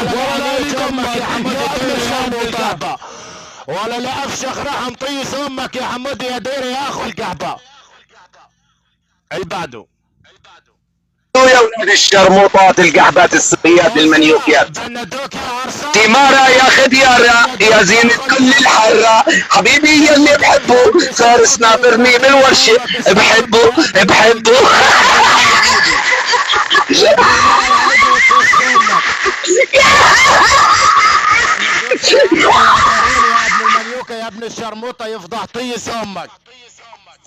ولا ليك امك يا حمود القحبه، ولا لا افشخ راح نطيس امك يا حمود يا ديري يا اخو القحبه. اللي بعده يا ولاد الشرموطات القحبات السقيات المنيوكيات بندوك يا عرصة تيمارا يا خديارة يا زينة كل الحرة حبيبي يلي بحبه فارس ناطرني بالورشة بحبه بحبه يا ابن الشرموطة يفضح طيس امك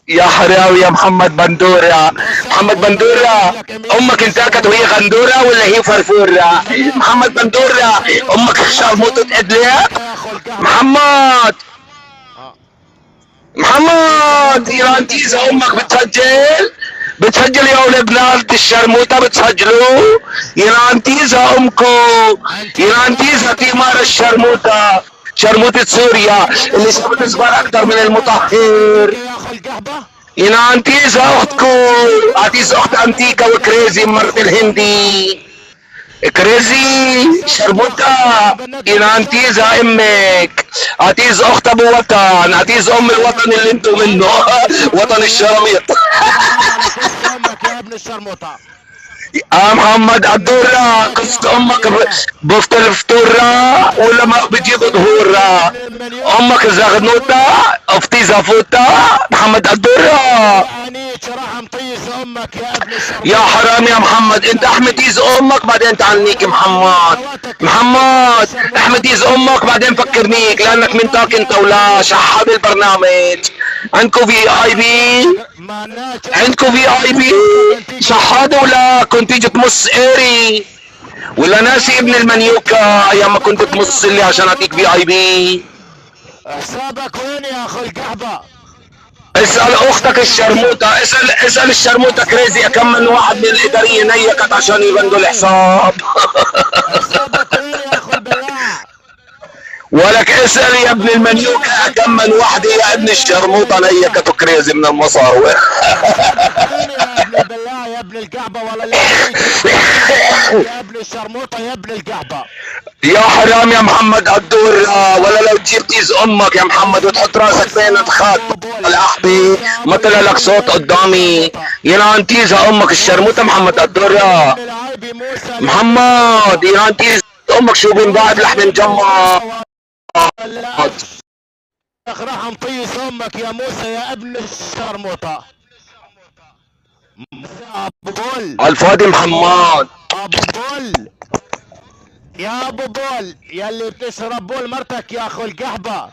يا حراوي يا محمد بندورة. محمد بندورة امك انتاكت وهي غندورة ولا هي فرفورة؟ محمد بندورة امك شرموطة ادلياب. محمد محمد ايران تيزا امك بتسجل يا ولد بنات الشرموطة بتسجلوا ايران تيزا امكم ايران تيزا تيمار الشرموطة شرموطة سوريا اللي سابت صغار اكتر من المطهر. ايران تيزا اختكم عتيز اخت انتيكا وكريزي مرت الهندي كريزي شرموطة ايران تيزا امك عتيز اخت ابو وطن عتيز ام الوطن اللي انتم منه وطن الشراميط يا ابن الشرموطة محمد الدورة قصة امك بفطر الفطورة ولا ما بتجيب ظهورة امك زغنوطة افتي زفوطة محمد الدورة يا حرام يا محمد انت احمد يز امك بعدين تعنيك محمد احمد يز امك بعدين فكرنيك لانك منتاك انت ولا شحاب البرنامج. عندكم في اي بي شحاده ولا كنت تيجي تمص ايري ولا ناسي ابن المنيوكا ايام ما كنت تمص لي عشان اعطيك في اي بي؟ حسابك وين يا اخو القحبه؟ اسال اختك الشرموطه اسال الشرموطه كريزي كم من واحد من الاداريه نيكت عشان يبندوا الحساب. حسابك وين يا اخو البلاع؟ ولك اسال يا ابن المنيوكا كم من وحده يا ابن الشرموطه نيكت كريزي من المصاوي. يا ابن البلاع يا ابن القحبه ولا يا ابن الشرموطه يا ابن القحبه. يا حرام يا محمد الدور ولا لو تجيب تيز امك يا محمد وتحط راسك بين الخط الاحبي ما طلع لك صوت قدامي ينان تيزها امك الشرموطه محمد الدور محمد ينان تيز امك شو بنبعد لحم مجمع راح نطيس امك يا موسى يا ابن الشرموطه. ابو بول الفاضي محمد ابو بول يا ابو بول يلي بتشرب بول مرتك يا اخو القحبه.